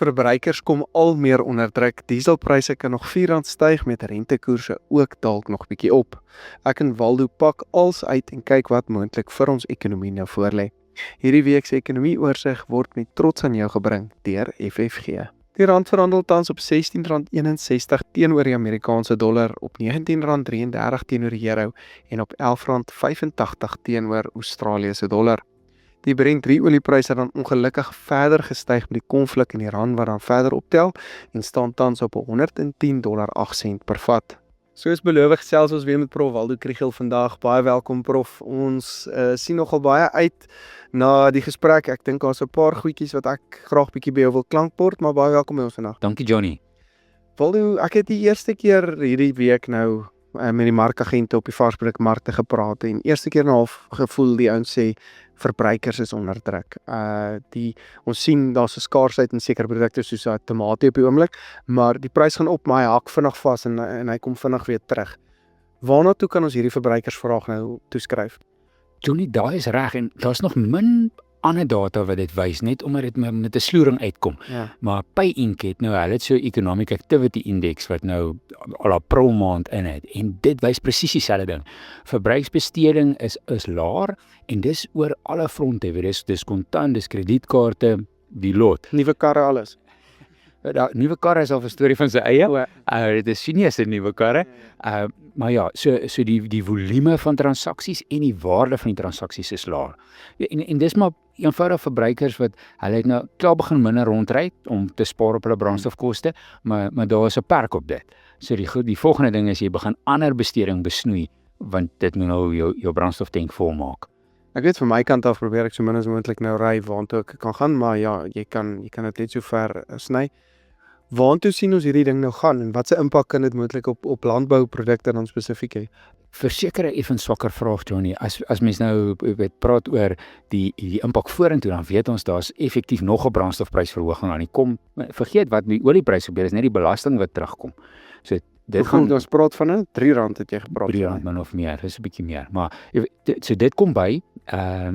Verbruikers kom al meer onder druk. Dieselpryse kan nog R4 styg met rentekoerse ook dalk nog bietjie op. Ek en Waldo pak als uit en kyk wat moontlik vir ons ekonomie nou voorlê. Hierdie week se ekonomie-oorsig word met trots aan jou gebring deur FFG. Die rand verhandel tans op R16.61 teenoor die Amerikaanse dollar, op R19.33 teenoor die euro en op R11.85 teenoor Australiese dollar. Die Brent 3 oliepryse het dan ongelukkig verder gestyg met die konflik in Iran wat dan verder optel en staan tans op $110.08 per vat. Soos beloof gesels ons weer met Prof Waldo Kriel vandag. Baie welkom Prof. Ons sien nogal baie uit na die gesprek. Ek dink daar's 'n paar goedjies wat ek graag bietjie by jou wil klankbord, maar baie welkom by ons vandag. Dankie Johnny. Waldo, ek het die eerste keer hierdie week nou met die markagente op die varsprodukmarkte gepraat en eerste keer nou half gevoel die ouens sê verbruikers is onder druk. Ons sien daar's 'n skaarsheid in sekere produkte soos tamatie op die oomblik, maar die prys gaan op, maar hy hak vinnig vas en hy kom vinnig weer terug. Waarna toe kan ons hierdie verbruikersvraag nou toeskryf? Johnny, daai is reg en daar's nog min ander data wat dit wys, net omdat dit met 'n sloering uitkom. Ja. Maar PayInc het nou, hulle het so Economic Activity Index wat nou al April maand in het en dit wys presies dieselfde ding. Verbruiksbesteding is laer en dis oor alle fronte, dis kontant, dis kredietkaarte, die lot. Nuwe karre alles. Nuwe karre is al 'n storie van sy eie. Dit is Chinese nuwe karre. Maar ja, so die volume van transaksies en die waarde van die transaksies is laer. En dis maar eenvoudig verbruikers wat hulle het nou klaar begin minder rondry om te spaar op hulle brandstofkoste, maar daar is 'n perk op dit. So die volgende ding is jy begin ander besteding besnoei want dit moet nou jou brandstoftank volmaak. Ek weet van my kant af probeer ek so min as moontlik nou ry waantoe ek kan gaan, maar ja, jy kan dit net so ver sny. Waantoe sien ons hierdie ding nou gaan en wat se impak kan dit moontlik op landbouprodukte dan spesifiek hê? Verseker 'n effens swakker vraag Johnny. As mens nou praat oor die impak vorentoe, dan weet ons daar's effektief nog 'n brandstofprysverhoging aan die kom. Vergeet wat die oliepryse gebeur, is net die belasting wat terugkom. So dit gaan ons praat van R3 het jy gepraat. R3 min of meer, dis 'n bietjie meer, maar so dit kom by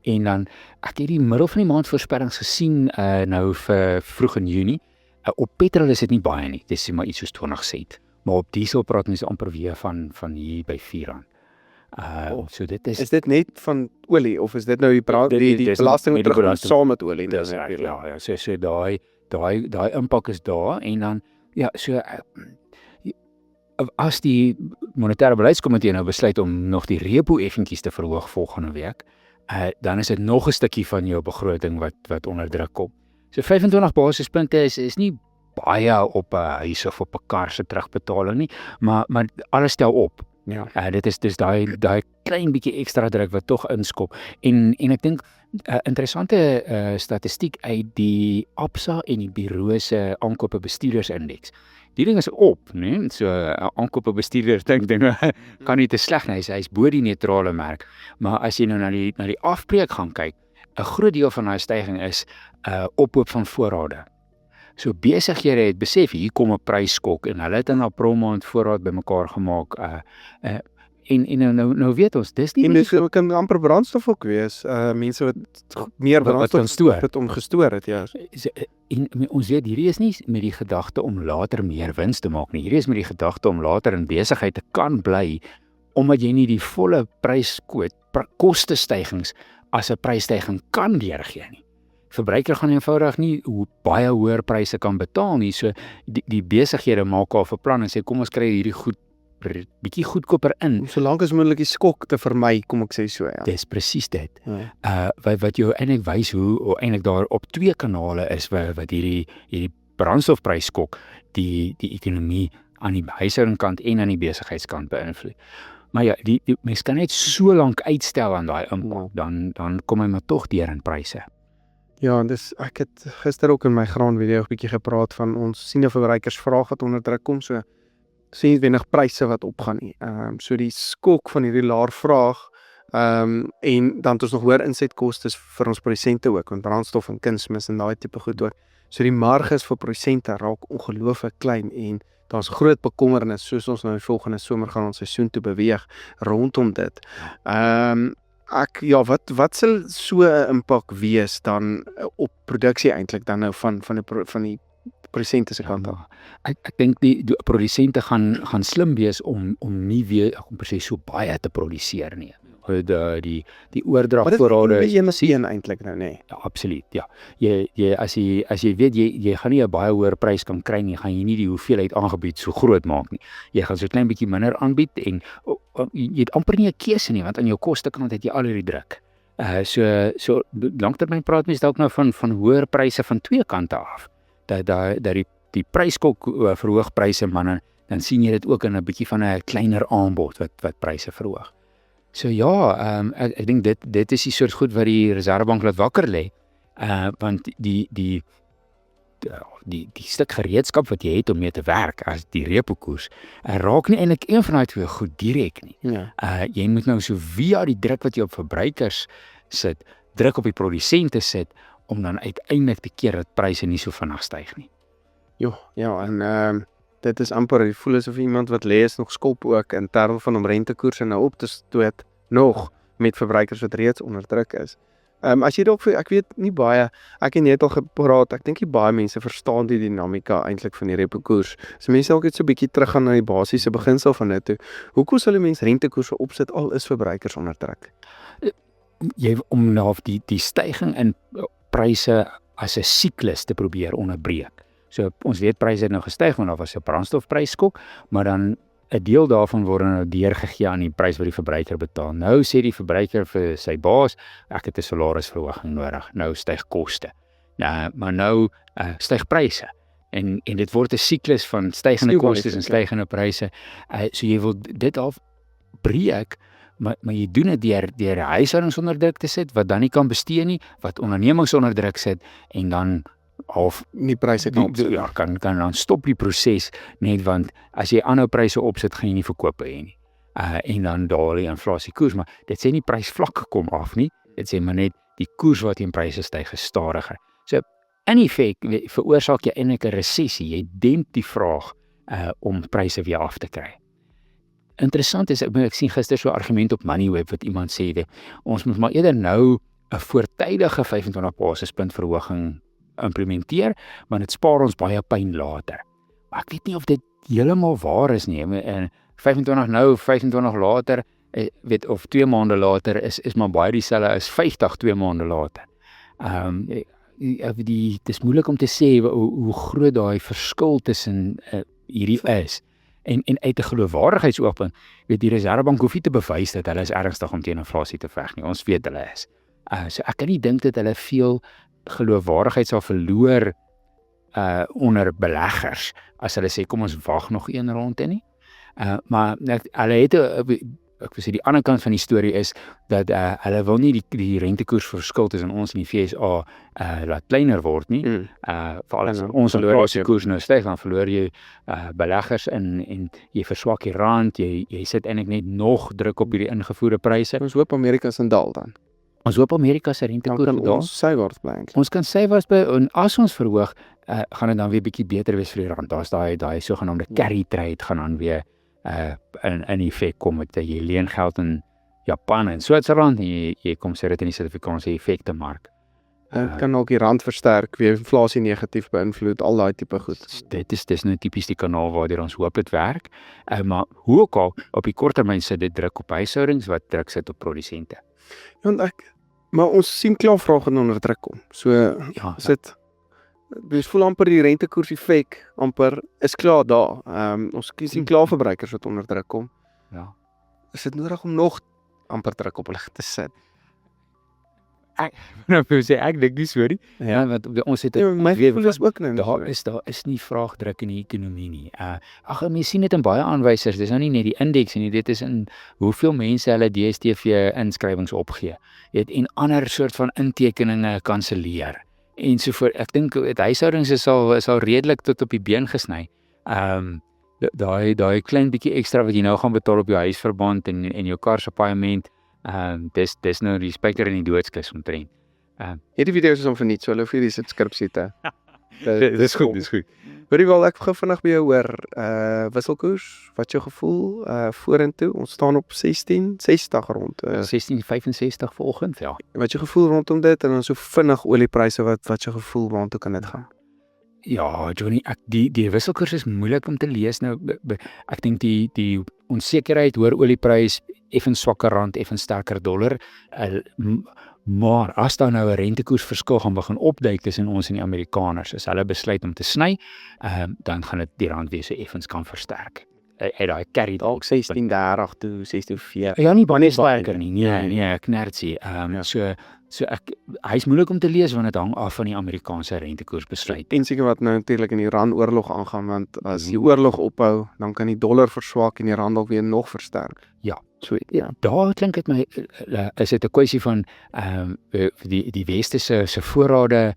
en dan ek het die middel van die maand voorspellings gesien nou vir vroeg in Junie. Op petrol is dit nie baie nie, dis maar iets soos 20 sent. Maar op diesel praat mens amper weer van hier by R4. So dit is dit net van olie of is dit nou die belasting wat terugkom saam met olie? Dis reg, ja, so daai impak is daar en dan ja, so as die monetêre beleidskomitee nou besluit om nog die repo effentjies te verhoog volgende week, dan is dit nog 'n stukkie van jou begroting wat onder druk kom. So 25 basispunte is nie baie op 'n huis of op 'n kar se terugbetaling nie, maar alles tel op. Ja. Dit is daai klein bietjie ekstra druk wat tog inskop. En ek dink interessante statistiek uit die Absa en die Bureau se aankope bestuurdersindeks. Die ding is op, né? So aankope bestuurder dink dinge kan nie te sleg nie. Hy's bo die neutrale merk. Maar as jy nou na die afbreek gaan kyk, 'n groot deel van daai stygings is ophoop van voorrade. So besighede het besef hier kom 'n prysskok en hulle het in April maand voorraad bymekaar gemaak. En nou weet ons, dis nie en dis kan amper brandstof ook wees. Mense wat meer brandstof het om gestoor het, ja. En ons weet hierdie is nie met die gedagte om later meer wins te maak nie. Hierdie is met die gedagte om later in besigheid te kan bly omdat jy nie die volle kostestygings as 'n prysstyging kan deurgee nie. Verbruiker gaan eenvoudig nie baie hoër pryse kan betaal nie. So die besighede maak al 'n plan en sê kom ons kry hierdie bietjie goedkoper in. Solank as moontlik die skok te vermy, kom ek sê so ja. Dis presies dit. Wat jou eintlik wys hoe eintlik daar op 2 kanale is wat hierdie brandstofprysskok die ekonomie aan die huishoudingkant en aan die besigheidskant beïnvloed. Maar ja, die mens kan net so lank uitstel aan daai impak, dan kom hy maar tog deur in pryse. Ja, ek het gister ook in my graanvideo 'n bietjie gepraat van ons sien 'n verbruikersvraag wat onder druk kom, so sien nie wenig pryse wat opgaan nie. So die skok van hierdie laer vraag en dan het ons nog hoër insetkoste vir ons produsente ook, want brandstof en kunsmis en daai tipe goed ook. So die marges vir produsente raak ongelooflik klein en daar's groot bekommernis soos ons nou die volgende somer gaan ons seisoen toe beweeg rondom dit. Wat sal so 'n impak wees dan op produksie eintlik dan nou van die Produsente se kant af. Ek dink die produsente gaan slim wees om nie weer presies so baie te produseer nie. Die oordrag Maar dit voorrade is een eintlik nou, nê. Ja, absoluut, ja. As jy weet jy gaan nie 'n baie hoër prys kan kry nie, gaan jy nie die hoeveelheid aangebied so groot maak nie. Jy gaan so klein bietjie minder aanbied en jy het amper nie 'n keuse nie, want aan jou kostekant het jy al hierdie druk. So langtermyn praat mens dalk nou van hoër pryse van twee kante af. Dat die pryskok verhoog pryse, maar dan sien jy dit ook in 'n bietjie van 'n kleiner aanbod wat pryse verhoog. So ja, ek dink dit is die soort goed wat die Reservebank laat wakker lê. Want die stuk gereedskap wat jy het om mee te werk as die repo koers, raak nie eintlik een van daai twee goed direk nie. Ja. Jy moet nou so via die druk wat jy op verbruikers sit, druk op die produsente sit om dan uiteindelik te keer dat pryse nie so vinnig styg nie. Ja, en dit is amper, jy voel asof iemand wat lê is nog skop ook in terme van om rentekoerse nou op te stoot nog met verbruikers wat reeds onder druk is. As jy dalk, ek weet nie baie, ek en jy het al gepraat, ek dink nie baie mense verstaan die dinamika eintlik van die repo koers. So mense dalk net so 'n bietjie teruggaan na die basiese beginsel van dit toe. Hoekom sal 'n mens rentekoerse opsit al is verbruikers onder druk? Om nou die styging in pryse as 'n siklus te probeer onderbreek. So ons weet pryse het nou gestyg want daar was 'n brandstofprysskok, maar dan 'n deel daarvan word nou deurgegee aan die prys wat die verbruiker betaal. Nou sê die verbruiker vir sy baas, ek het 'n salarisverhoging nodig. Nou styg koste. Maar nou styg pryse. En dit word 'n siklus van stygende kostes en stygende pryse. So jy wil dit afbreek, maar jy doen dit deur huishoudings onder druk te sit wat dan nie kan bestee nie, wat ondernemings onder druk sit en dan half Nie pryse kan opsit. Ja, kan dan stop die proses net want as jy aanhou pryse opsit, gaan jy nie verkope hê nie. En dan daal die inflasiekoers, maar dit sê nie prysvlakke kom af nie. Dit sê maar net die koers wat teen pryse styg is stadiger. So in effek veroorsaak jy eintlik 'n resessie. Jy demp die vraag om pryse weer af te kry. Interessant is, ek sien gister so 'n argument op Moneyweb wat iemand sê, ons moet maar eerder nou 'n voortydige 25 basispunt verhoging implementeer, maar dit spaar ons baie pyn later. Maar ek weet nie of dit heeltemal waar is nie. En 25 nou, 25 later, of 2 maande later is maar baie dieselfde as 50 2 maande later. Dit is moeilik om te sê hoe groot daai verskil tussen hierdie is. En uit 'n geloofwaardigheidsoogpunt, weet die Reservebank hoef nie te bewys dat hulle is ernstig om teen inflasie te veg nie. Ons weet hulle is. So ek kan nie dink dat hulle veel geloofwaardigheid sal verloor onder beleggers as hulle sê kom ons wag nog een ronde nie. Maar hulle het ek wil sê die ander kant van die storie is dat hulle wil nie die rentekoersverskil tussen ons en die FSA laat kleiner word nie. Veral as ons inflasiekoers nou styg, dan verloor jy beleggers en jy verswak die rand, jy sit eintlik net nog druk op hierdie ingevoerde pryse. Ons hoop Amerika se daal dan. Ons hoop Amerika se rentekoers daal. Ons sywaarts bly eintlik. Ons kan sywaarts bly en as ons verhoog, gaan dit dan weer bietjie beter wees vir die rand. Daar's daai sogenaamde carry trade gaan dan weer in effek kom met jy leen geld in Japan en Switserland en jy kom sê dit in die Suid-Afrikaanse effekte mark. Dit kan ook die rand versterk, weer inflasie negatief beïnvloed, al daai tipe goed. Dis nou tipies die kanaal waardeur ons hoop dit werk. Maar hoe ook al, op die kort termyn sit dit druk op huishoudings wat druk sit op produsente. Ja, maar ons sien klaar vrae gaan onder druk kom. So Ja, sit Ons voel amper die rentekoers effek amper is klaar daar. Ons sien klaar verbruikers wat onder druk kom. ja. Is dit nodig om nog amper druk op hulle te sit? Nou wil sê ek dink nie so nie. Ja, want ons het My gevoel is ook nou daar is nie vraagdruk in die ekonomie nie. Mens sien dit in baie aanwysers. Dis nou nie net die indeks nie, dit is in hoeveel mense hulle DStv inskrywings opgee. Jy weet, en ander soort van intekeninge kanselleer. En so voor, ek dink huishoudings is al redelik tot op die been gesny. Daai klein bietjie ekstra wat jy nou gaan betaal op jou huisverband en jou kar se paaiement, dis nou die spyker in die doodskus omtrent. Hierdie video's is om verniet, so hulle vir die subskripsie te. Dis goed. Hoorie wel, ek gou vinnig by jou hoor, wisselkoers, wat jou gevoel vorentoe? Ons staan op 16.60 rond. 16.65 vanoggend, ja. Wat jou gevoel rondom dit en dan so vinnig oliepryse, wat jou gevoel waartoe kan dit gaan? Ja, Johnny, die wisselkoers is moeilik om te lees nou. Ek dink die onsekerheid, hoër olieprys, effens swakker rand, effens sterker dollar. Maar as daar nou 'n rentekoersverskil gaan begin opduik tussen ons en die Amerikaners, as hulle besluit om te sny, dan gaan dit die rand weer so effens kan versterk. Uit daai carry Dalk 16.30 toe 16.40. Ja, nie baie baie sterker nie. Nee, ek knertsie. So hy's moeilik om te lees want dit hang af van die Amerikaanse rentekoersbesluit. En seker wat nou natuurlik in die randoorlog aangaan, want as die oorlog ophou, dan kan die dollar verswak en die rand dalk weer nog versterk. Ja. So ja. Daar klink dit my is dit 'n kwessie van die weste se voorrade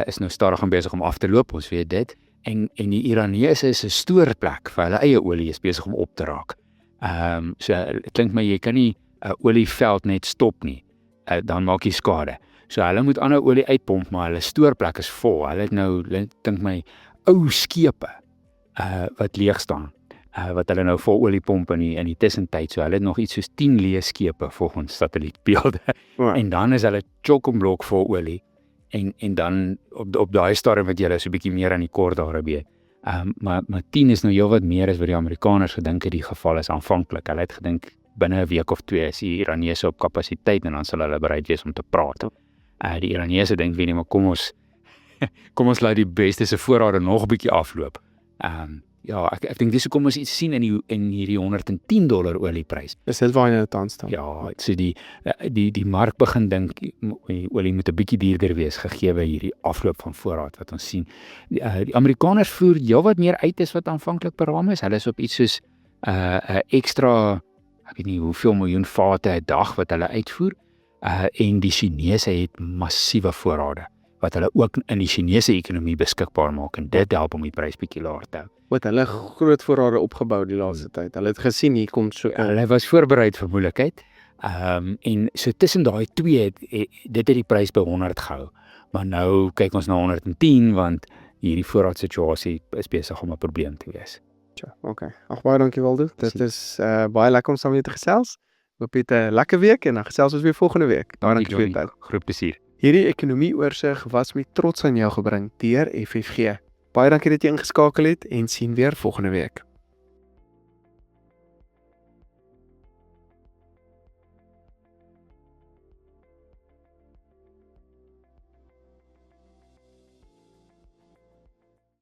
is nou stadig en besig om af te loop, ons weet dit. En die Iranese is 'n stoorplek vir hulle eie olie is besig om op te raak. So dit klink my jy kan nie 'n olieveld net stop nie. Dan maak jy skade. So hulle moet ander olie uitpomp, maar hulle stoorplek is vol. Hulle het nou dink my ou skepe wat leeg staan. Wat hulle nou vol olie pomp in die tussentyd. So hulle het nog iets soos 10 leë skepe volgens satellietbeelde. Wow. En dan is hulle chock-en-blok vol olie. En dan op daai stadium wat jy so 'n bietjie meer aan die kort daar be. Maar 10 is nou heelwat meer as wat die Amerikaners gedink het die geval is aanvanklik. Hulle het gedink binne 'n week of 2 is die Iranese op kapasiteit en dan sal hulle bereid wees om te praat. Die Iranese dink weet nie, maar kom ons laat die beste se voorrade nog 'n bietjie afloop. Ja, ek dink dis hoekom ons iets sien in hierdie $110 olieprys. Is dit waar jy nou tans staan? Ja, so die mark begin dink olie moet 'n bietjie duurder wees gegee hierdie afloop van voorraad wat ons sien. Die Amerikaners voer heelwat meer uit as wat aanvanklik beraam is. Hulle is op iets soos 'n ekstra, ek weet nie hoeveel miljoen vate 'n dag wat hulle uitvoer. En die Chinese het massiewe voorrade wat hulle ook in die Chinese ekonomie beskikbaar maak en dit help om die prys bietjie laer te hou. Wat hulle groot voorrade opgebou die laaste tyd. Hulle het gesien hier kom so Hulle was voorbereid vir moeilikheid. En so tussen daai twee dit het die prys by 100 gehou. Maar nou kyk ons na 110 want hierdie voorraadsituasie is besig om 'n probleem te wees. Tja, okay. Ag baie dankie Waldo. Dit is baie lekker om saam met jou te gesels. Hoop jy het 'n lekker week en dan gesels ons weer volgende week. Dankie vir jou tyd. Groot plesier. Hierdie ekonomie-oorsig was met trots aan jou gebring deur FFG. Baie dankie dat jy ingeskakel het en sien weer volgende week.